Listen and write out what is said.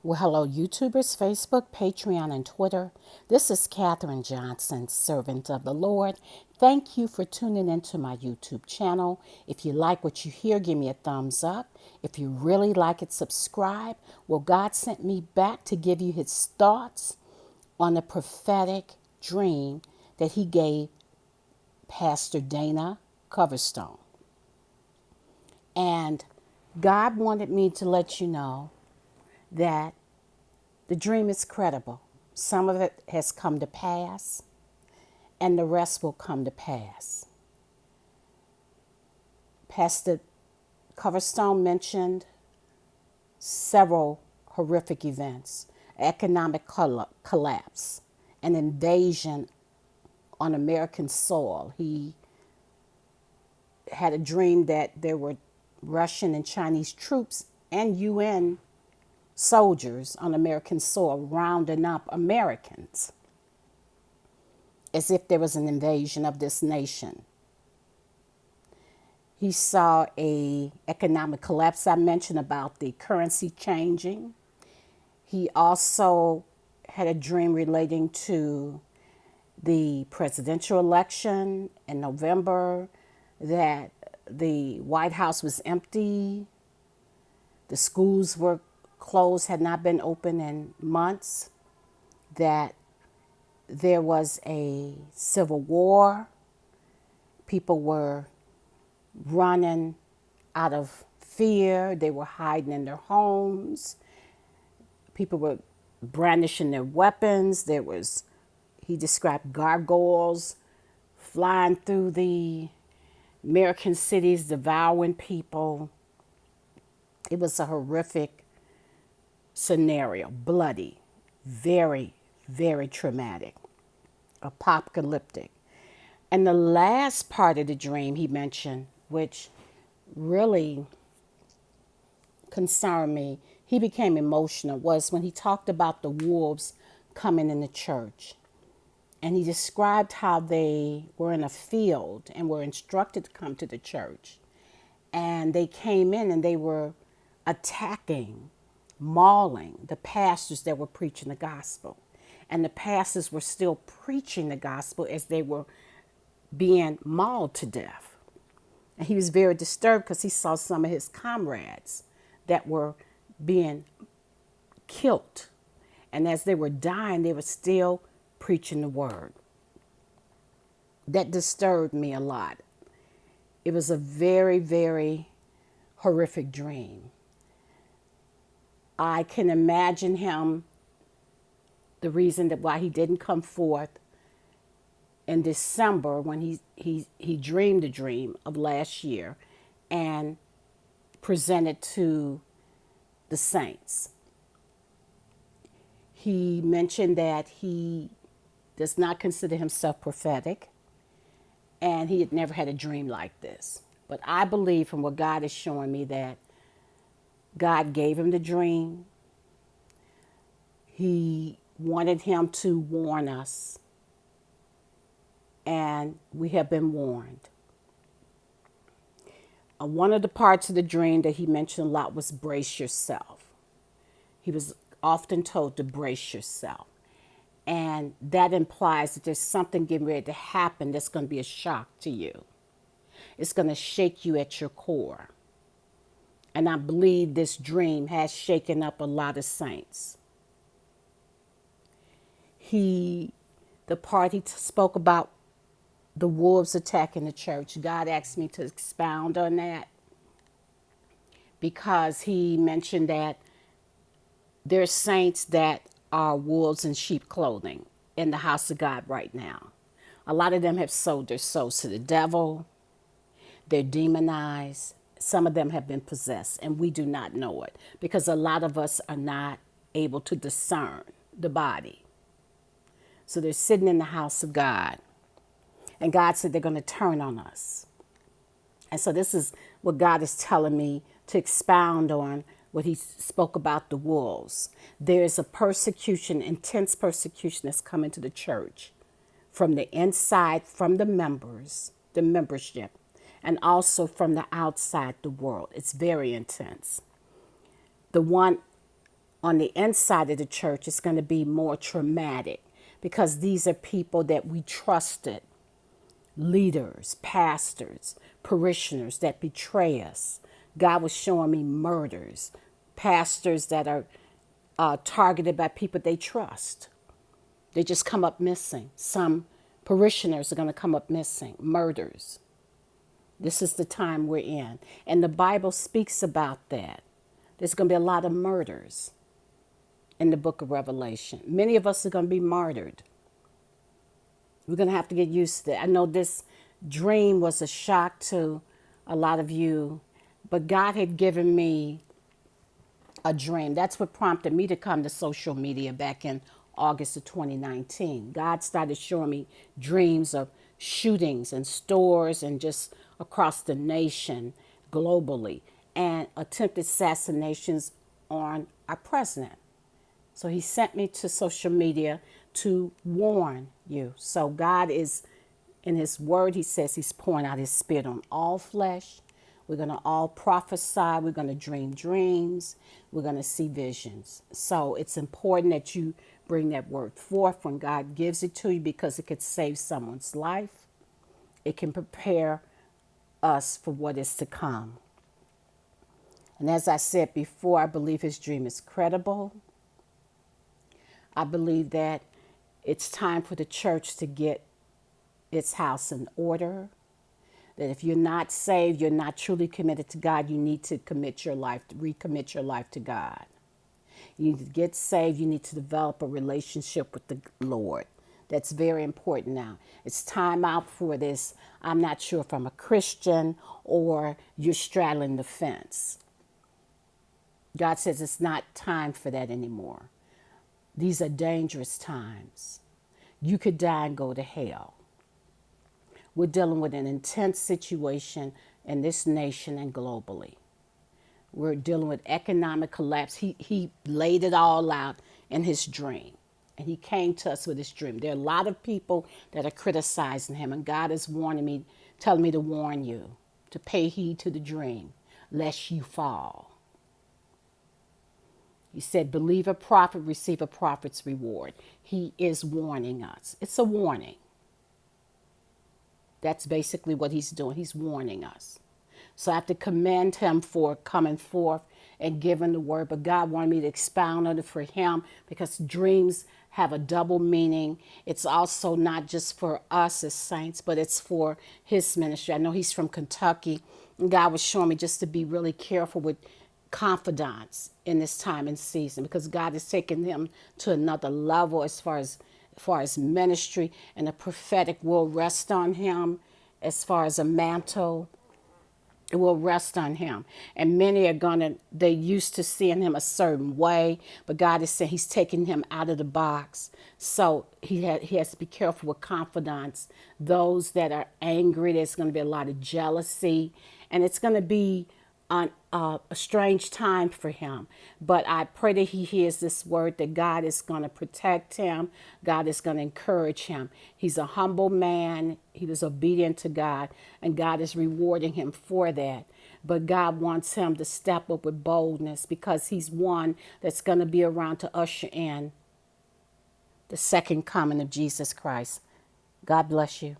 Well, hello, YouTubers, Facebook, Patreon, and Twitter. This is Katherine Johnson, servant of the Lord. Thank you for tuning into my YouTube channel. If you like what you hear, give me a thumbs up. If you really like it, subscribe. Well, God sent me back to give you his thoughts on the prophetic dream that he gave Pastor Dana Coverstone. And God wanted me to let you know that the dream is credible. Some of it has come to pass, and the rest will come to pass. Pastor Coverstone mentioned several horrific events: economic collapse, an invasion on American soil. He had a dream that there were Russian and Chinese troops and UN soldiers on American soil rounding up Americans as if there was an invasion of this nation. He saw a economic collapse. I mentioned about the currency changing. He also had a dream relating to the presidential election in November, that the White House was empty, the schools were closed, had not been open in months, that there was a civil war, people were running out of fear. They were hiding in their homes. People were brandishing their weapons. He described gargoyles flying through the American cities, devouring people. It was a horrific scenario, bloody, very, very traumatic, apocalyptic. And the last part of the dream he mentioned, which really concerned me, he became emotional, was when he talked about the wolves coming in the church. And he described how they were in a field and were instructed to come to the church. And they came in and they were attacking, mauling the pastors that were preaching the gospel. And the pastors were still preaching the gospel as they were being mauled to death. And he was very disturbed because he saw some of his comrades that were being killed. And as they were dying, they were still preaching the word. That disturbed me a lot. It was a very, very horrific dream. I can imagine him, the reason that why he didn't come forth in December when he dreamed the dream of last year and presented to the saints. He mentioned that he does not consider himself prophetic and he had never had a dream like this. But I believe from what God is showing me that God gave him the dream. He wanted him to warn us, and we have been warned. One of the parts of the dream that he mentioned a lot was brace yourself. He was often told to brace yourself. And that implies that there's something getting ready to happen that's going to be a shock to you. It's going to shake you at your core. And I believe this dream has shaken up a lot of saints. The part he spoke about the wolves attacking the church, God asked me to expound on that because he mentioned that there's saints that are wolves in sheep clothing in the house of God right now. A lot of them have sold their souls to the devil. They're demonized. Some of them have been possessed, and we do not know it because a lot of us are not able to discern the body. So they're sitting in the house of God, and God said they're going to turn on us. And so this is what God is telling me to expound on what he spoke about the wolves. There's a persecution, intense persecution that's coming to the church from the inside, from the members, the membership, and also from the outside, the world. It's very intense. The one on the inside of the church, it's going to be more traumatic because these are people that we trusted, leaders, pastors, parishioners that betray us. God was showing me murders, pastors that are targeted by people they trust. They just come up missing. Some parishioners are going to come up missing, murders. This is the time we're in. And the Bible speaks about that. There's going to be a lot of murders in the book of Revelation. Many of us are going to be martyred. We're going to have to get used to that. I know this dream was a shock to a lot of you, but God had given me a dream. That's what prompted me to come to social media back in August of 2019. God started showing me dreams of shootings in stores and just across the nation globally, and attempted assassinations on our president. So he sent me to social media to warn you. So God is, in his word, he says he's pouring out his spirit on all flesh. We're going to all prophesy. We're going to dream dreams. We're going to see visions. So it's important that you bring that word forth when God gives it to you, because it could save someone's life. It can prepare us for what is to come. And as I said before, I believe his dream is credible. I believe that it's time for the church to get its house in order. That if you're not saved, you're not truly committed to God, you need to commit your life, recommit your life to God. You need to get saved. You need to develop a relationship with the Lord. That's very important now. It's time out for this. I'm not sure if I'm a Christian or you're straddling the fence. God says it's not time for that anymore. These are dangerous times. You could die and go to hell. We're dealing with an intense situation in this nation and globally. We're dealing with economic collapse. He laid it all out in his dream. And he came to us with his dream. There are a lot of people that are criticizing him. And God is warning me, telling me to warn you, to pay heed to the dream, lest you fall. He said, believe a prophet, receive a prophet's reward. He is warning us. It's a warning. That's basically what he's doing. He's warning us. So I have to commend him for coming forth and giving the word. But God wanted me to expound on it for him, because dreams have a double meaning. It's also not just for us as saints, but it's for his ministry. I know he's from Kentucky, and God was showing me just to be really careful with confidants in this time and season, because God is taking him to another level as far as ministry, and the prophetic will rest on him as far as a mantle. It will rest on him. And many are they used to seeing him a certain way, but God is saying he's taking him out of the box. So he has to be careful with confidants, those that are angry. There's going to be a lot of jealousy, and it's going to be a strange time for him. But I pray that he hears this word, that God is going to protect him. God is going to encourage him. He's a humble man. He was obedient to God, and God is rewarding him for that. But God wants him to step up with boldness, because he's one that's going to be around to usher in the second coming of Jesus Christ. God bless you.